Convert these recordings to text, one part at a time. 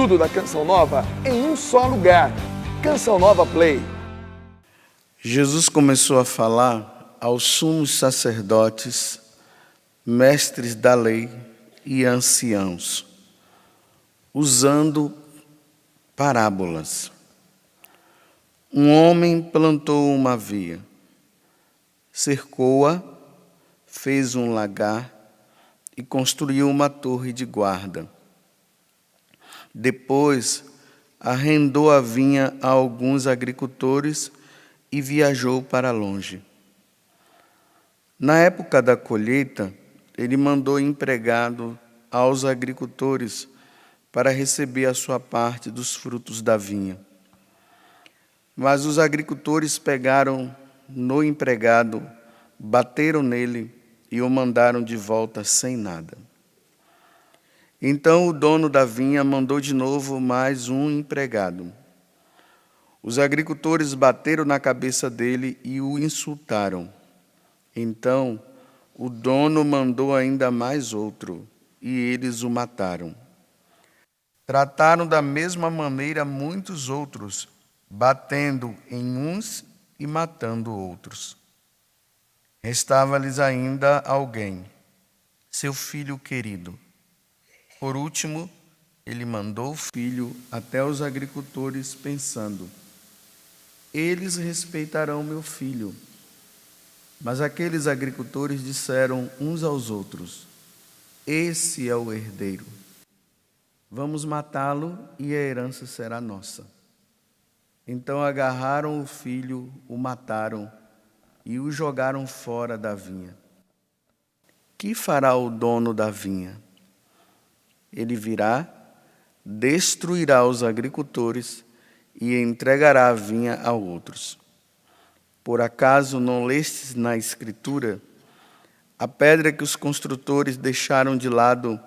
Tudo da Canção Nova em um só lugar. Canção Nova Play. Jesus começou a falar aos sumos sacerdotes, mestres da lei e anciãos, usando parábolas. Um homem plantou uma via, cercou-a, fez um lagar e construiu uma torre de guarda. Depois, arrendou a vinha a alguns agricultores e viajou para longe. Na época da colheita, ele mandou empregado aos agricultores para receber a sua parte dos frutos da vinha. Mas os agricultores pegaram no empregado, bateram nele e o mandaram de volta sem nada. Então o dono da vinha mandou de novo mais um empregado. Os agricultores bateram na cabeça dele e o insultaram. Então o dono mandou ainda mais outro, e eles o mataram. Trataram da mesma maneira muitos outros, batendo em uns e matando outros. Restava-lhes ainda alguém, seu filho querido. Por último, ele mandou o filho até os agricultores, pensando: eles respeitarão meu filho. Mas aqueles agricultores disseram uns aos outros: esse é o herdeiro. Vamos matá-lo e a herança será nossa. Então agarraram o filho, o mataram e o jogaram fora da vinha. Que fará o dono da vinha? Ele virá, destruirá os agricultores e entregará a vinha a outros. Por acaso não lestes na Escritura? A pedra que os construtores deixaram de lado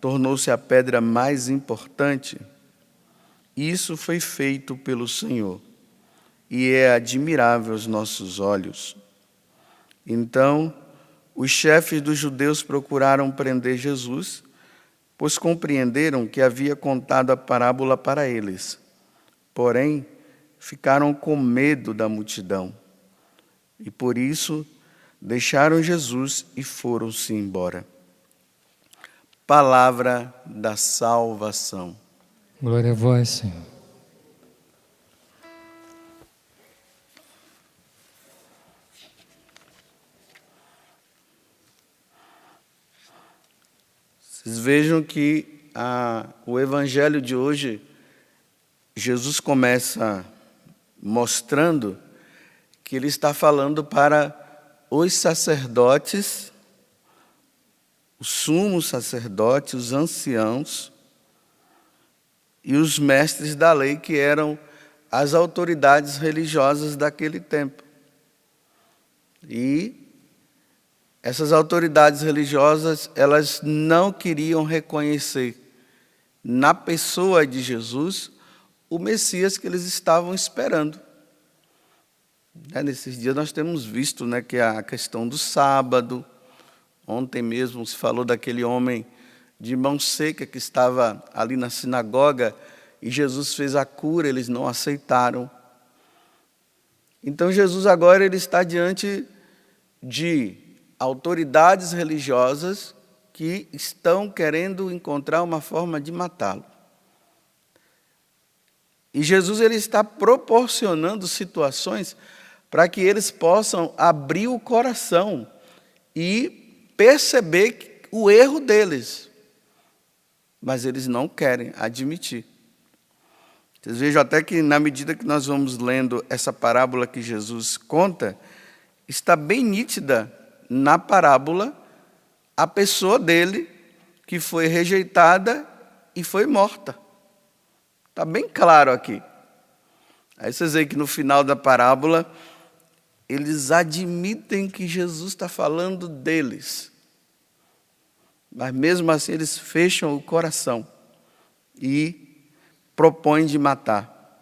tornou-se a pedra mais importante. Isso foi feito pelo Senhor, e é admirável aos nossos olhos. Então, os chefes dos judeus procuraram prender Jesus, pois compreenderam que havia contado a parábola para eles. Porém, ficaram com medo da multidão, e por isso deixaram Jesus e foram-se embora. Palavra da salvação. Glória a vós, Senhor. Vocês vejam que o evangelho de hoje, Jesus começa mostrando que ele está falando para os sacerdotes, os sumos sacerdotes, os anciãos e os mestres da lei, que eram as autoridades religiosas daquele tempo. E essas autoridades religiosas, elas não queriam reconhecer na pessoa de Jesus o Messias que eles estavam esperando. Nesses dias nós temos visto que a questão do sábado, ontem mesmo se falou daquele homem de mão seca que estava ali na sinagoga e Jesus fez a cura, eles não aceitaram. Então Jesus agora ele está diante de autoridades religiosas que estão querendo encontrar uma forma de matá-lo. E Jesus ele está proporcionando situações para que eles possam abrir o coração e perceber o erro deles. Mas eles não querem admitir. Vocês vejam até que na medida que nós vamos lendo essa parábola que Jesus conta, está bem nítida na parábola a pessoa dele que foi rejeitada e foi morta. Está bem claro aqui. Aí vocês veem que no final da parábola, eles admitem que Jesus está falando deles. Mas mesmo assim eles fecham o coração e propõem de matar.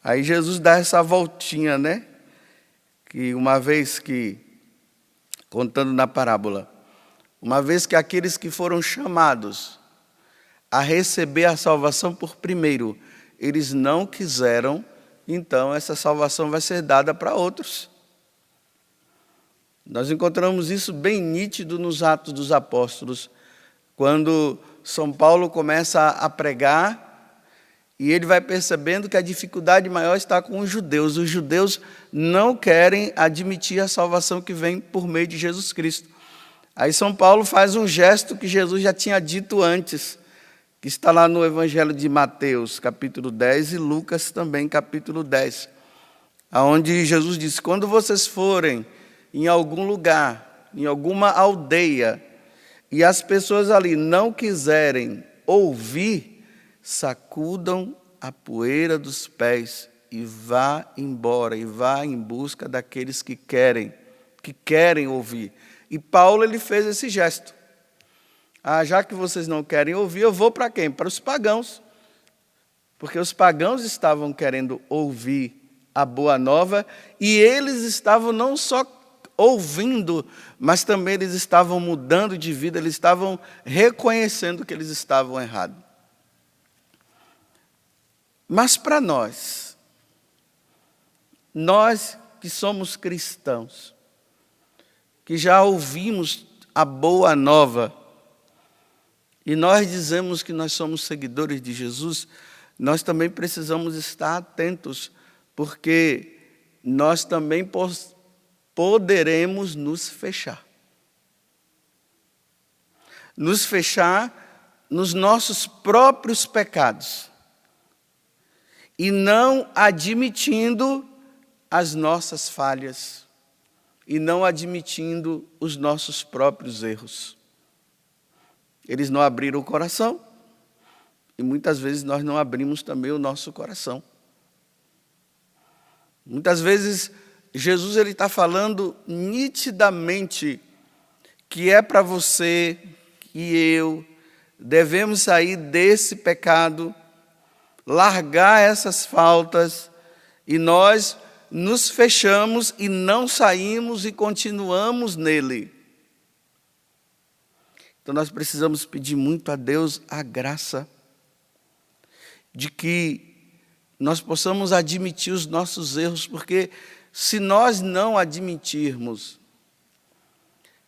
Aí Jesus dá essa voltinha, que uma vez que, contando na parábola, uma vez que aqueles que foram chamados a receber a salvação por primeiro. Eles não quiseram, então essa salvação vai ser dada para outros. Nós encontramos isso bem nítido nos Atos dos Apóstolos, quando São Paulo começa a pregar, e ele vai percebendo que a dificuldade maior está com os judeus. Os judeus não querem admitir a salvação que vem por meio de Jesus Cristo. Aí São Paulo faz um gesto que Jesus já tinha dito antes, que está lá no Evangelho de Mateus, capítulo 10, e Lucas também, capítulo 10, onde Jesus disse: quando vocês forem em algum lugar, em alguma aldeia, e as pessoas ali não quiserem ouvir, sacudam a poeira dos pés e vá embora, e vá em busca daqueles que querem ouvir. E Paulo, ele fez esse gesto. Já que vocês não querem ouvir, eu vou para quem? Para os pagãos. Porque os pagãos estavam querendo ouvir a boa nova, e eles estavam não só ouvindo, mas também eles estavam mudando de vida, eles estavam reconhecendo que eles estavam errados. Mas para nós que somos cristãos, que já ouvimos a boa nova, e nós dizemos que nós somos seguidores de Jesus, nós também precisamos estar atentos, porque nós também poderemos nos fechar. Nos fechar nos nossos próprios pecados, e não admitindo as nossas falhas, e não admitindo os nossos próprios erros. Eles não abriram o coração, e muitas vezes nós não abrimos também o nosso coração. Muitas vezes Jesus está falando nitidamente que é para você e eu devemos sair desse pecado, largar essas faltas, e nós nos fechamos e não saímos e continuamos nele. Então nós precisamos pedir muito a Deus a graça de que nós possamos admitir os nossos erros, porque se nós não admitirmos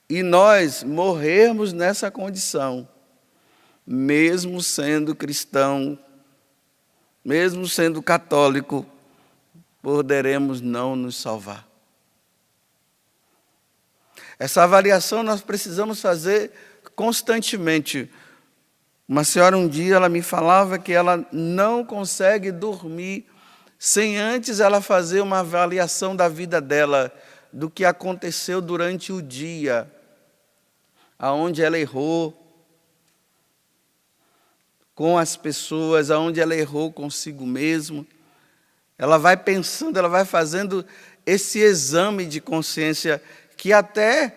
e nós morrermos nessa condição, mesmo sendo cristão, mesmo sendo católico, poderemos não nos salvar. Essa avaliação nós precisamos fazer constantemente. Uma senhora um dia ela me falava que ela não consegue dormir sem antes ela fazer uma avaliação da vida dela, do que aconteceu durante o dia, aonde ela errou com as pessoas, aonde ela errou consigo mesmo. Ela vai pensando, ela vai fazendo esse exame de consciência, que até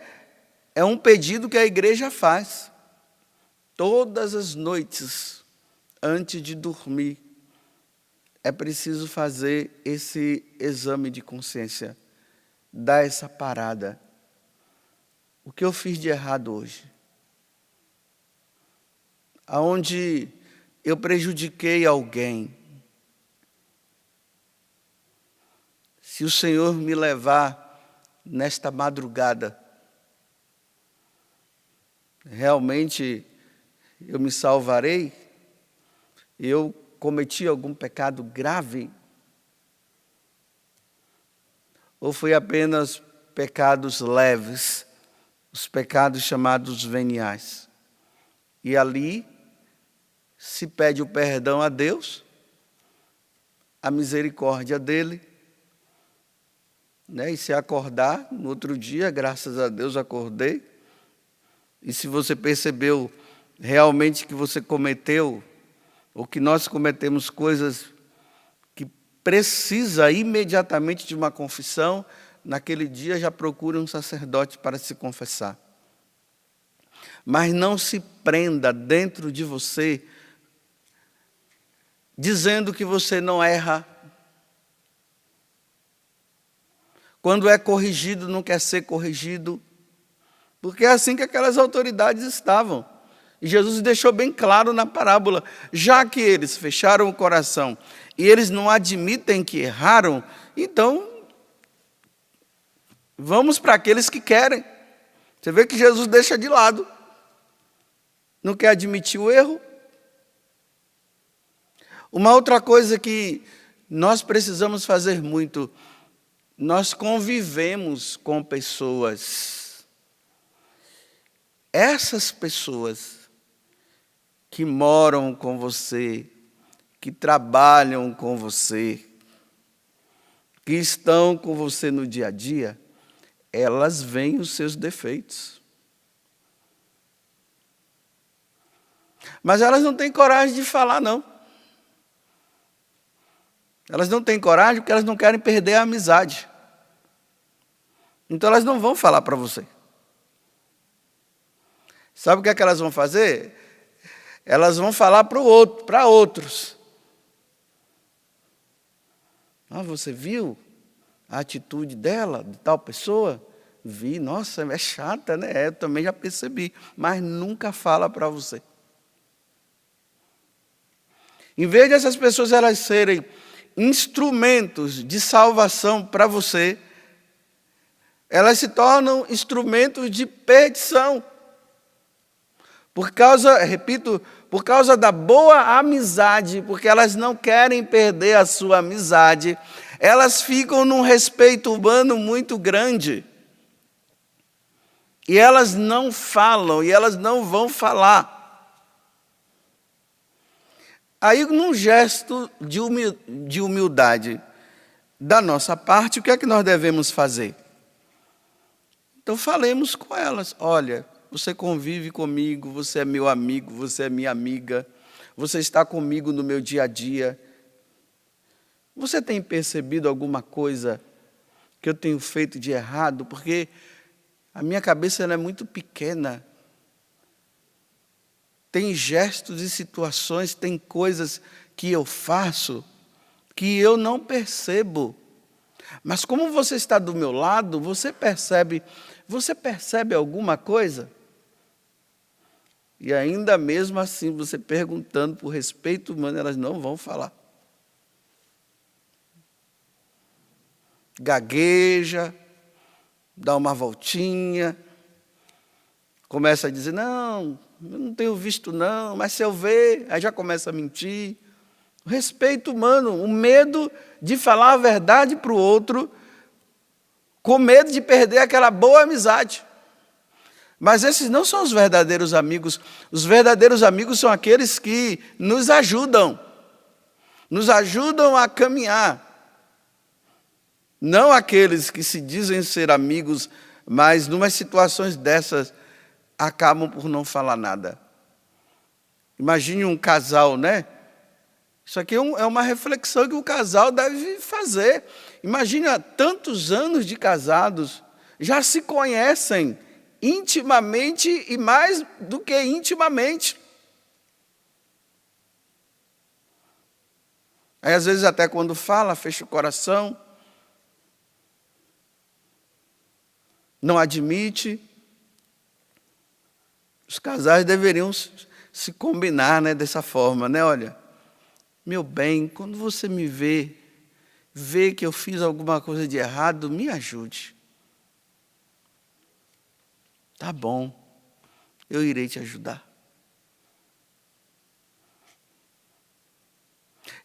é um pedido que a igreja faz. Todas as noites, antes de dormir, é preciso fazer esse exame de consciência, dar essa parada. O que eu fiz de errado hoje? Aonde eu prejudiquei alguém? Se o Senhor me levar nesta madrugada, realmente eu me salvarei? Eu cometi algum pecado grave? Ou foi apenas pecados leves, os pecados chamados veniais? E ali se pede o perdão a Deus, a misericórdia dele, e se acordar no outro dia, graças a Deus acordei. E se você percebeu realmente que você cometeu, ou que nós cometemos coisas que precisa imediatamente de uma confissão, naquele dia já procure um sacerdote para se confessar. Mas não se prenda dentro de você, dizendo que você não erra. Quando é corrigido, não quer ser corrigido. Porque é assim que aquelas autoridades estavam. E Jesus deixou bem claro na parábola, já que eles fecharam o coração e eles não admitem que erraram, então vamos para aqueles que querem. Você vê que Jesus deixa de lado. Não quer admitir o erro. Uma outra coisa que nós precisamos fazer muito, nós convivemos com pessoas. Essas pessoas que moram com você, que trabalham com você, que estão com você no dia a dia, elas veem os seus defeitos. Mas elas não têm coragem de falar, não. Elas não têm coragem porque elas não querem perder a amizade. Então elas não vão falar para você. Sabe o que é que elas vão fazer? Elas vão falar para outros. Ah, você viu a atitude dela, de tal pessoa? Vi, nossa, é chata, né? Eu também já percebi, mas nunca fala para você. Em vez dessas pessoas elas serem instrumentos de salvação para você, elas se tornam instrumentos de perdição. Por causa da boa amizade, porque elas não querem perder a sua amizade, elas ficam num respeito humano muito grande. E elas não falam, e elas não vão falar. Aí, num gesto de humildade da nossa parte, o que é que nós devemos fazer? Então, falemos com elas. Olha, você convive comigo, você é meu amigo, você é minha amiga, você está comigo no meu dia a dia. Você tem percebido alguma coisa que eu tenho feito de errado? Porque a minha cabeça ela é muito pequena. Tem gestos e situações, tem coisas que eu faço que eu não percebo. Mas como você está do meu lado, você percebe alguma coisa? E ainda mesmo assim, você perguntando por respeito humano, elas não vão falar. Gagueja, dá uma voltinha, começa a dizer, não, eu não tenho visto não, mas se eu ver, aí já começa a mentir. O respeito humano, o medo de falar a verdade para o outro, com medo de perder aquela boa amizade. Mas esses não são os verdadeiros amigos. Os verdadeiros amigos são aqueles que nos ajudam a caminhar. Não aqueles que se dizem ser amigos, mas numas situações dessas, acabam por não falar nada. Imagine um casal, né? Isso aqui é uma reflexão que o casal deve fazer. Imagine há tantos anos de casados, já se conhecem intimamente e mais do que intimamente. Aí, às vezes, até quando fala, fecha o coração, não admite. Os casais deveriam se combinar, né, dessa forma, né? Olha, meu bem, quando você me vê que eu fiz alguma coisa de errado, me ajude. Tá bom, eu irei te ajudar.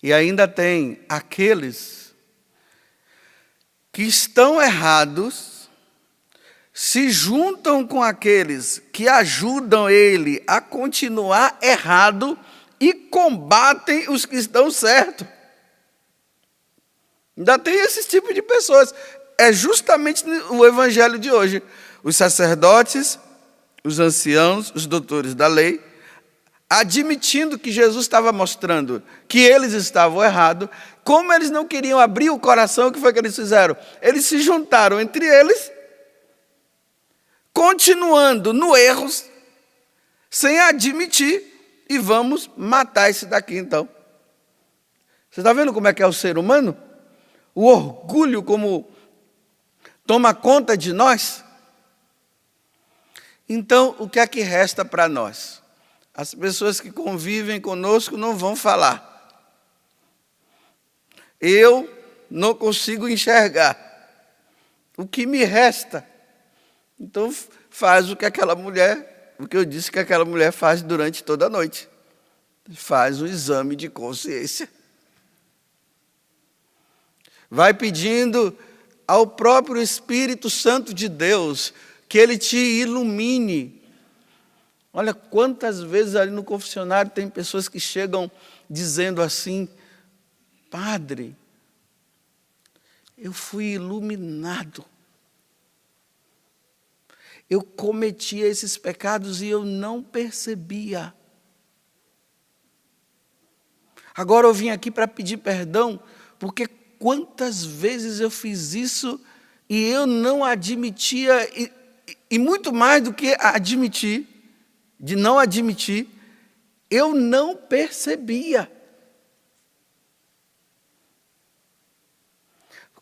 E ainda tem aqueles que estão errados, se juntam com aqueles que ajudam ele a continuar errado e combatem os que estão certos. Ainda tem esse tipo de pessoas. É justamente o evangelho de hoje. Os sacerdotes, os anciãos, os doutores da lei, admitindo que Jesus estava mostrando que eles estavam errados, como eles não queriam abrir o coração, o que foi que eles fizeram? Eles se juntaram entre eles, continuando no erro, sem admitir, e vamos matar esse daqui então. Você está vendo como é que é o ser humano? O orgulho como toma conta de nós. Então, o que é que resta para nós? As pessoas que convivem conosco não vão falar. Eu não consigo enxergar. O que me resta? Então faz o que eu disse que aquela mulher faz durante toda a noite. Faz um exame de consciência. Vai pedindo ao próprio Espírito Santo de Deus que Ele te ilumine. Olha quantas vezes ali no confessionário tem pessoas que chegam dizendo assim: Padre, eu fui iluminado. Eu cometia esses pecados e eu não percebia. Agora eu vim aqui para pedir perdão, porque quantas vezes eu fiz isso e eu não admitia, e muito mais do que admitir, de não admitir, eu não percebia.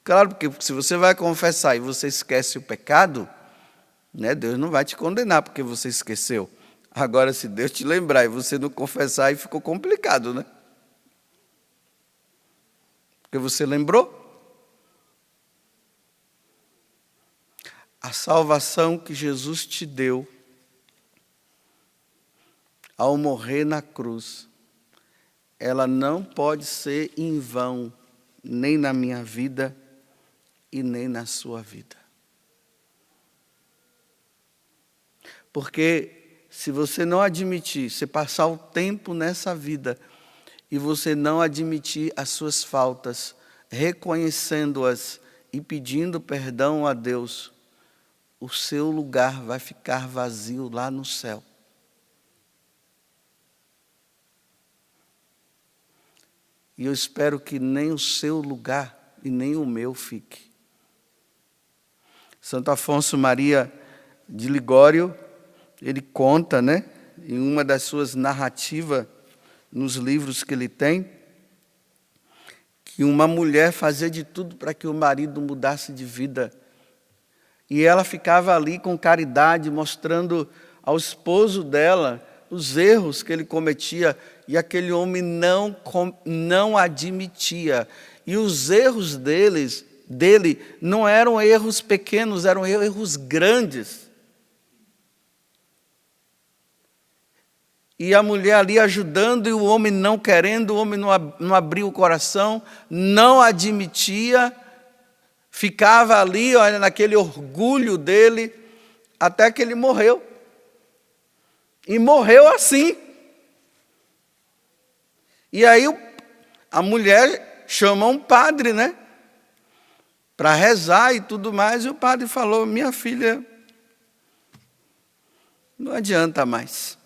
Claro, porque se você vai confessar e você esquece o pecado, né, Deus não vai te condenar porque você esqueceu. Agora, se Deus te lembrar e você não confessar, aí ficou complicado, né? Porque você lembrou. A salvação que Jesus te deu ao morrer na cruz, ela não pode ser em vão, nem na minha vida e nem na sua vida. Porque se você não admitir, você passar o tempo nessa vida e você não admitir as suas faltas, reconhecendo-as e pedindo perdão a Deus, o seu lugar vai ficar vazio lá no céu. E eu espero que nem o seu lugar e nem o meu fique. Santo Afonso Maria de Ligório, ele conta, né, em uma das suas narrativas, nos livros que ele tem, que uma mulher fazia de tudo para que o marido mudasse de vida. E ela ficava ali com caridade, mostrando ao esposo dela os erros que ele cometia, e aquele homem não admitia. E os erros dele não eram erros pequenos, eram erros grandes. E a mulher ali ajudando, e o homem não querendo, o homem não abria o coração, não admitia, ficava ali, olha, naquele orgulho dele, até que ele morreu. E morreu assim. E aí a mulher chama um padre, né, para rezar e tudo mais, e o padre falou: minha filha, não adianta mais.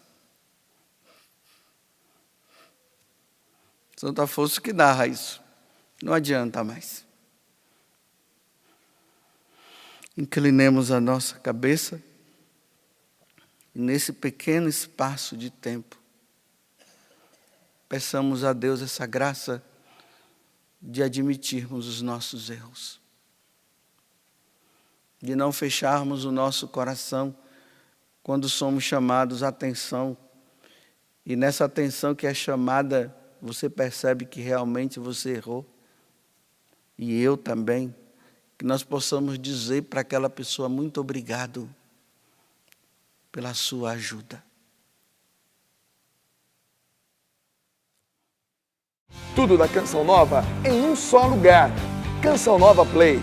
Santo Afonso que narra isso. Não adianta mais. Inclinemos a nossa cabeça e nesse pequeno espaço de tempo, peçamos a Deus essa graça de admitirmos os nossos erros, de não fecharmos o nosso coração quando somos chamados à atenção, e nessa atenção que é chamada, você percebe que realmente você errou, e eu também, que nós possamos dizer para aquela pessoa: muito obrigado pela sua ajuda. Tudo da Canção Nova em um só lugar. Canção Nova Play.